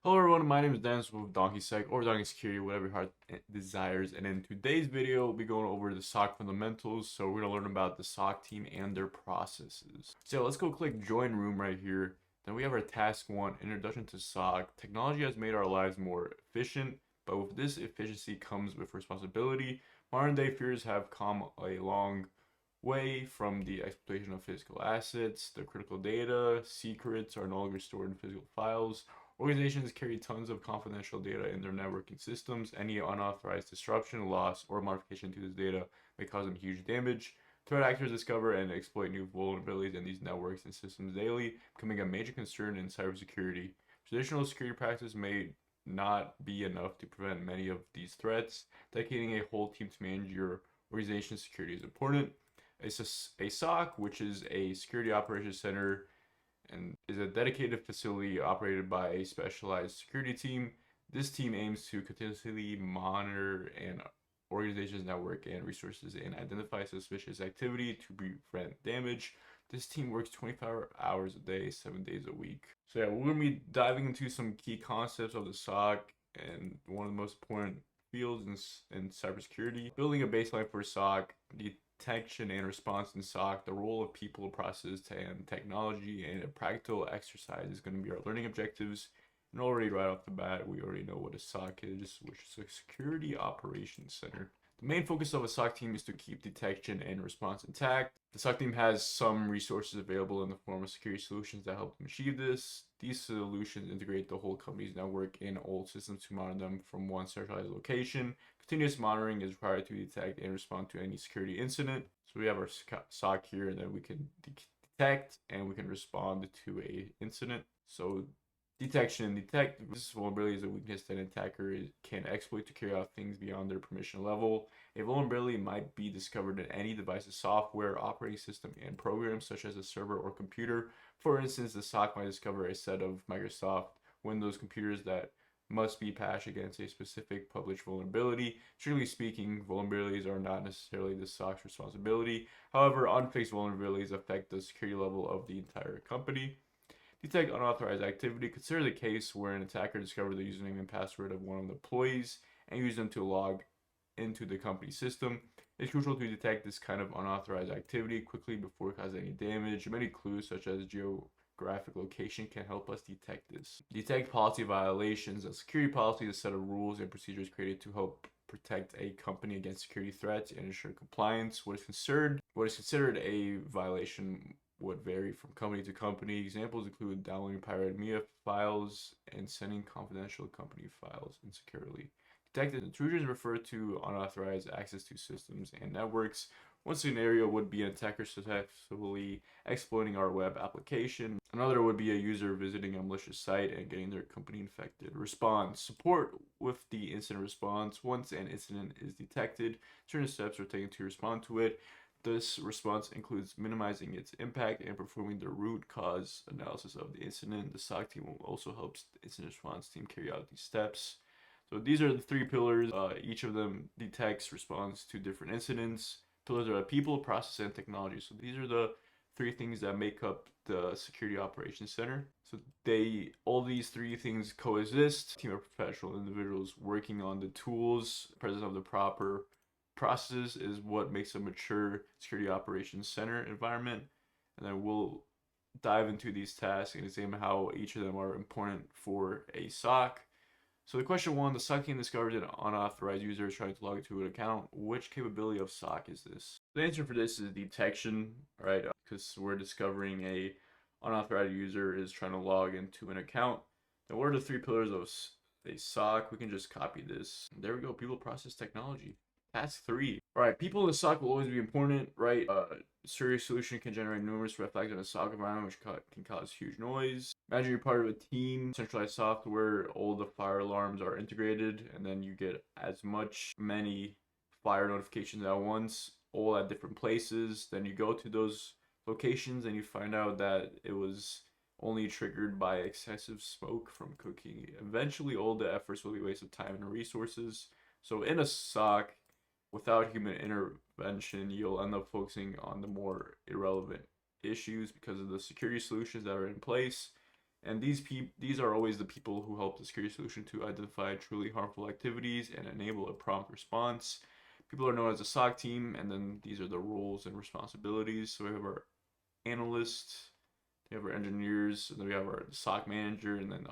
Hello everyone, my name is Dennis with DonkeySec or Donkey Security, whatever your heart desires. And in today's video, we'll be going over the SOC fundamentals. So we're gonna learn about the SOC team and their processes. So let's go click join room right here. Then we have our task 1, introduction to SOC. Technology has made our lives more efficient, but with this efficiency comes with responsibility. Modern day fears have come a long way from the exploitation of physical assets. The critical data, secrets are no longer stored in physical files. Organizations carry tons of confidential data in their networking systems. Any unauthorized disruption, loss, or modification to this data may cause them huge damage. Threat actors discover and exploit new vulnerabilities in these networks and systems daily, becoming a major concern in cybersecurity. Traditional security practices may not be enough to prevent many of these threats. Dedicating a whole team to manage your organization's security is important. A SOC, which is a security operations center, and is a dedicated facility operated by a specialized security team. This team aims to continuously monitor an organization's network and resources and identify suspicious activity to prevent damage. This team works 24 hours a day, 7 days a week. So yeah, we're going to be diving into some key concepts of the SOC and one of the most important fields in cybersecurity. Building a baseline for SOC, detection and response in SOC, the role of people, process, and technology, and a practical exercise is going to be our learning objectives. And already right off the bat, we already know what a SOC is, which is a Security Operations Center. The main focus of a SOC team is to keep detection and response intact. The SOC team has some resources available in the form of security solutions that help them achieve this. These solutions integrate the whole company's network and all systems to monitor them from one centralized location. Continuous monitoring is required to detect and respond to any security incident. So we have our SOC here, and then we can detect and we can respond to a incident. So detection. Detect this vulnerability is a weakness that an attacker can exploit to carry out things beyond their permission level. A vulnerability might be discovered in any device's software, operating system, and programs, such as a server or computer. For instance, the SOC might discover a set of Microsoft Windows computers that must be patched against a specific published vulnerability. Strictly speaking, vulnerabilities are not necessarily the SOC's responsibility. However, unfixed vulnerabilities affect the security level of the entire company. Detect unauthorized activity. Consider the case where an attacker discovered the username and password of one of the employees and used them to log into the company system. It's crucial to detect this kind of unauthorized activity quickly before it causes any damage. Many clues, such as geographic location, can help us detect this. Detect policy violations. A security policy is a set of rules and procedures created to help protect a company against security threats and ensure compliance. What is considered a violation would vary from company to company. Examples include downloading pirated media files and sending confidential company files insecurely. Detected intruders refer to unauthorized access to systems and networks. One scenario would be an attacker successfully exploiting our web application. Another would be a user visiting a malicious site and getting their company infected. Response. Support with the incident response. Once an incident is detected, certain steps are taken to respond to it. This response includes minimizing its impact and performing the root cause analysis of the incident. The SOC team will also help the incident response team carry out these steps. So these are the 3 pillars. Each of them detects, responds to different incidents. Pillars are people, process, and technology. So these are the 3 things that make up the Security Operations Center. So all these 3 things coexist. Team of professional individuals working on the tools, presence of the proper processes is what makes a mature security operations center environment. And then we'll dive into these tasks and examine how each of them are important for a SOC. So the question 1, the SOC team discovers an unauthorized user is trying to log into an account. Which capability of SOC is this? The answer for this is detection, right? Because we're discovering a unauthorized user is trying to log into an account. Then what are the 3 pillars of a SOC? We can just copy this. There we go, people, process, technology. Task 3. All right, people in the SOC will always be important, right? Serious solution can generate numerous red flags in a SOC environment, which can cause huge noise. Imagine you're part of a team, centralized software, all the fire alarms are integrated, and then you get many fire notifications at once, all at different places. Then you go to those locations and you find out that it was only triggered by excessive smoke from cooking. Eventually, all the efforts will be a waste of time and resources. So in a SOC, without human intervention, you'll end up focusing on the more irrelevant issues because of the security solutions that are in place. And these are always the people who help the security solution to identify truly harmful activities and enable a prompt response. People are known as the SOC team, and then these are the roles and responsibilities. So we have our analysts, we have our engineers, and then we have our SOC manager, and then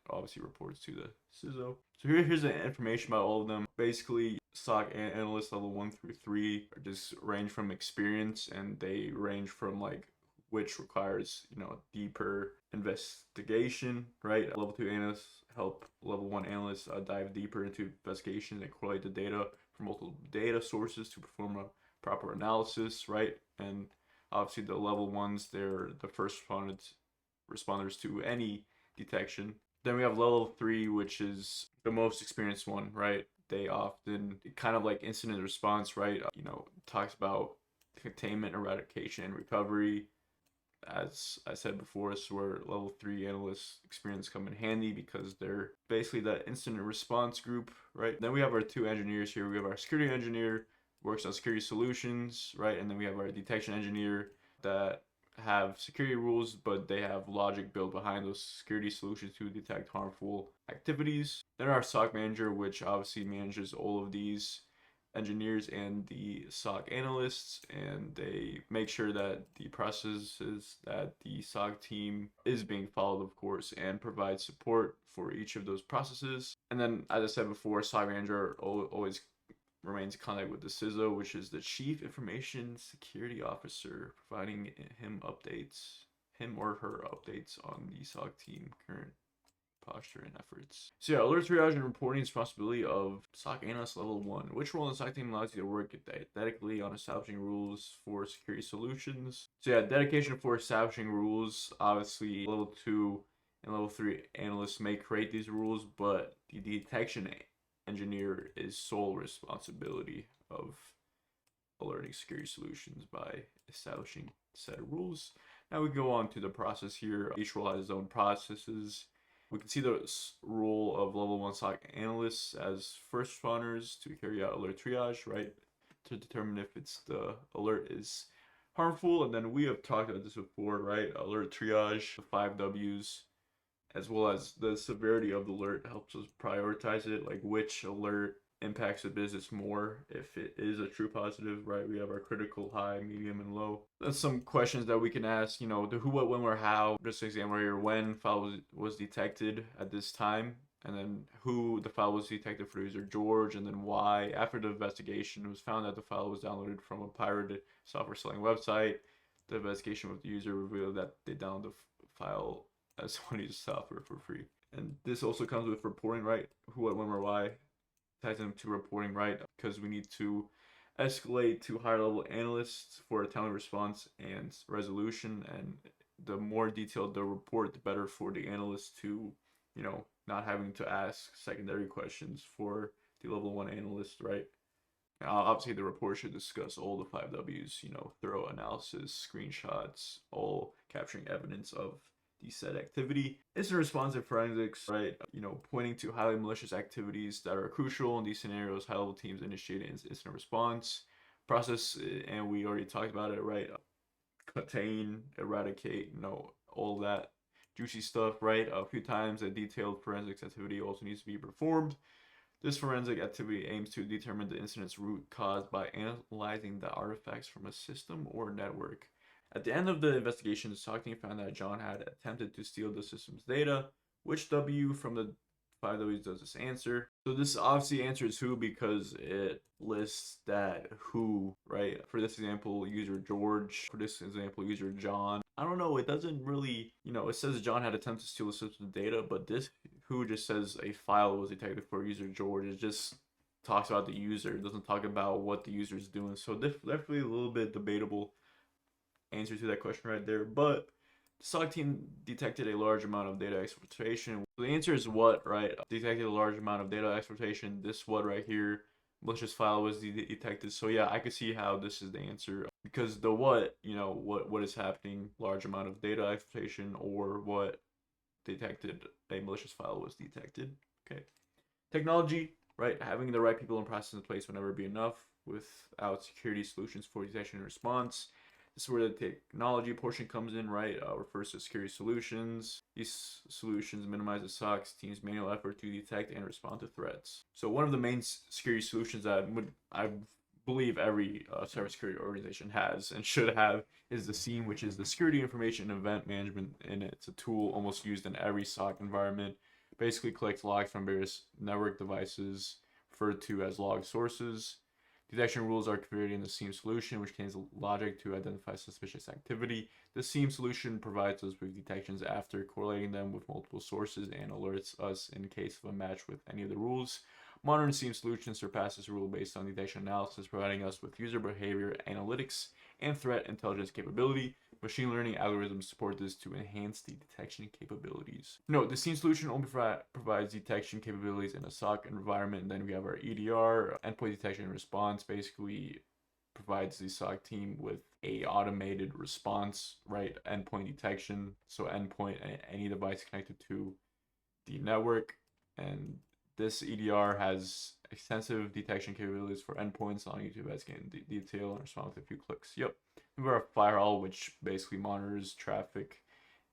obviously reports to the CISO. So here's the information about all of them. Basically, SOC analyst level 1 through 3 just range from experience, and they range from like which requires, you know, deeper investigation, right? Level 2 analysts help level 1 analysts dive deeper into investigations and correlate the data from multiple data sources to perform a proper analysis, right? And obviously the level 1s, they're the first responders to any detection. Then we have level 3, which is the most experienced one, right? They often kind of like incident response, right? You know, talks about containment, eradication, and recovery. As I said before, this is where level 3 analysts experience come in handy because they're basically that incident response group, right? Then we have our 2 engineers here. We have our security engineer, works on security solutions, right? And then we have our detection engineer that have security rules, but they have logic built behind those security solutions to detect harmful activities. Then our SOC manager, which obviously manages all of these engineers and the SOC analysts, and they make sure that the processes that the SOC team is being followed, of course, and provide support for each of those processes. And then, as I said before, SOC manager always remains in contact with the CISO, which is the Chief Information Security Officer, providing him or her updates on the SOC team current posture and efforts. So yeah, alert triage and reporting responsibility of SOC analyst level 1. Which role in the SOC team allows you to work dedicatedly on establishing rules for security solutions? So yeah, dedication for establishing rules. Obviously, level 2 and level 3 analysts may create these rules, but the detection engineer is sole responsibility of alerting security solutions by establishing a set of rules. Now we go on to the process here. Each role has its own processes. We can see the role of level 1 SOC analysts as first responders to carry out alert triage, right? To determine if the alert is harmful. And then we have talked about this before, right? Alert triage, the 5 W's, as well as the severity of the alert helps us prioritize it, like which alert impacts the business more if it is a true positive, right? We have our critical, high, medium, and low. That's some questions that we can ask, you know, the who, what, when, where, how. Just an example here, when file was detected at this time, and then who the file was detected for user George, and then why. After the investigation, it was found that the file was downloaded from a pirated software selling website. The investigation with the user revealed that they downloaded the file as someone uses software for free. And this also comes with reporting, right? Who, what, when, where, why. Ties them to reporting, right? Because we need to escalate to higher level analysts for a timely response and resolution. And the more detailed the report, the better for the analyst to, you know, not having to ask secondary questions for the level 1 analyst, right? Now, obviously, the report should discuss all the 5 W's, you know, thorough analysis, screenshots, all capturing evidence of the said activity. Incident response and forensics, right? You know, pointing to highly malicious activities that are crucial in these scenarios. High level teams initiate incident response process, and we already talked about it, right? Contain, eradicate, you know, all that juicy stuff, right? A few times a detailed forensics activity also needs to be performed. This forensic activity aims to determine the incident's root cause by analyzing the artifacts from a system or network. At the end of the investigation, the SOC team found that John had attempted to steal the system's data. Which W from the 5 W's does this answer? So this obviously answers who because it lists that who, right? For this example, user George. For this example, user John. I don't know, it doesn't really, you know, it says John had attempted to steal the system's data, but this who just says a file was detected for user George. It just talks about the user. It doesn't talk about what the user is doing. So definitely a little bit debatable answer to that question right there. But the SOC team detected a large amount of data exploitation. The answer is what, right? Detected a large amount of data exploitation. This what right here, malicious file was detected. So yeah, I could see how this is the answer because the what, you know, what is happening, large amount of data exploitation, or what detected a malicious file was detected. Okay, technology, right? Having the right people and processes in place will never be enough without security solutions for detection and response. This is where the technology portion comes in, right? Refers to security solutions. These solutions minimize the SOC's team's manual effort to detect and respond to threats. So one of the main security solutions that I believe every cybersecurity organization has and should have is the SIEM, which is the Security Information Event Management, and it's a tool almost used in every SOC environment. Basically collects logs from various network devices referred to as log sources. Detection rules are configured in the SIEM solution, which contains logic to identify suspicious activity. The SIEM solution provides us with detections after correlating them with multiple sources and alerts us in case of a match with any of the rules. Modern SIEM solutions surpass this rule based on detection analysis, providing us with user behavior analytics and threat intelligence capability. Machine learning algorithms support this to enhance the detection capabilities. Note, the SIEM solution only provides detection capabilities in a SOC environment, and then we have our EDR, endpoint detection and response, basically provides the SOC team with a automated response, right? Endpoint detection, so endpoint, any device connected to the network, and this EDR has extensive detection capabilities for endpoints, allowing you to investigate in detail and respond with a few clicks. Yep. We have our firewall, which basically monitors traffic,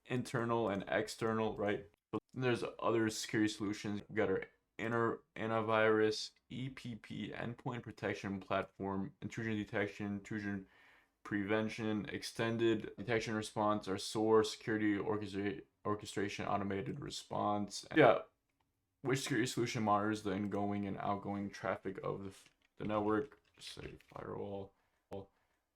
internal and external, right? So there's other security solutions. We got our antivirus, EPP, endpoint protection platform, intrusion detection, intrusion prevention, extended detection response, our SOAR, security orchestration, automated response. Yeah, which security solution monitors the ingoing and outgoing traffic of the network? Say firewall.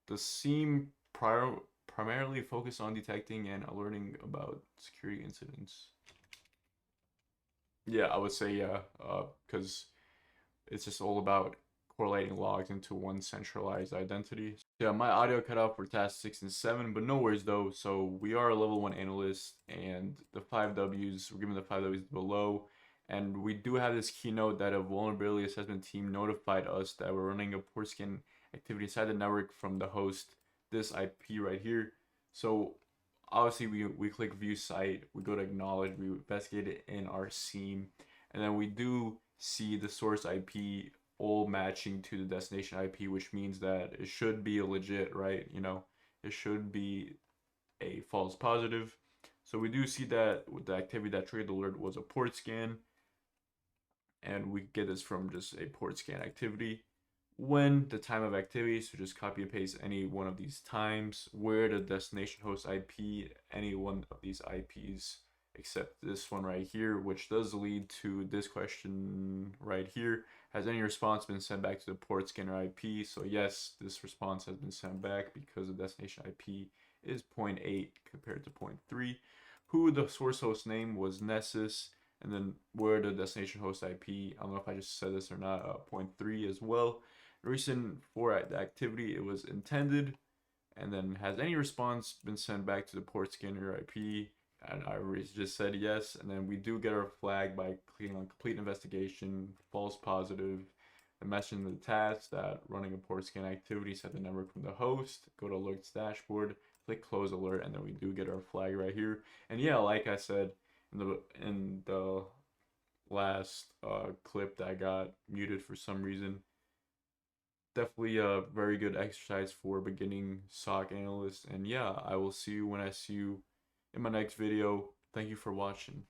The SIEM primarily focus on detecting and alerting about security incidents. Yeah, I would say yeah, because it's just all about correlating logs into one centralized identity. Yeah, my audio cut off for task 6 and 7, but no worries though. So we are a level 1 analyst, and the 5 W's, we're given the 5 W's below. And we do have this keynote that a vulnerability assessment team notified us that we're running a port scan activity inside the network from the host, this IP right here. So obviously we click view site, we go to acknowledge, we investigate it in our SIEM, and then we do see the source IP all matching to the destination IP, which means that it should be a legit, right? You know, it should be a false positive. So we do see that the activity that triggered the alert was a port scan, and we get this from just a port scan activity. When the time of activity, so just copy and paste any one of these times, where the destination host IP, any one of these IPs except this one right here, which does lead to this question right here. Has any response been sent back to the port scanner IP? So yes, this response has been sent back because the destination IP is 0.8 compared to 0.3. Who the source host name was Nessus, and then where the destination host IP, I don't know if I just said this or not, 0.3 as well. Reason for the activity, it was intended, and then has any response been sent back to the port scanner IP? And I just said yes, and then we do get our flag by clicking on complete investigation, false positive, the message in the task that running a port scan activity set the network from the host, go to alerts dashboard, click close alert, and then we do get our flag right here. And yeah, like I said in the last clip that I got muted for some reason, definitely a very good exercise for beginning SOC analysts. And yeah, I will see you when I see you in my next video. Thank you for watching.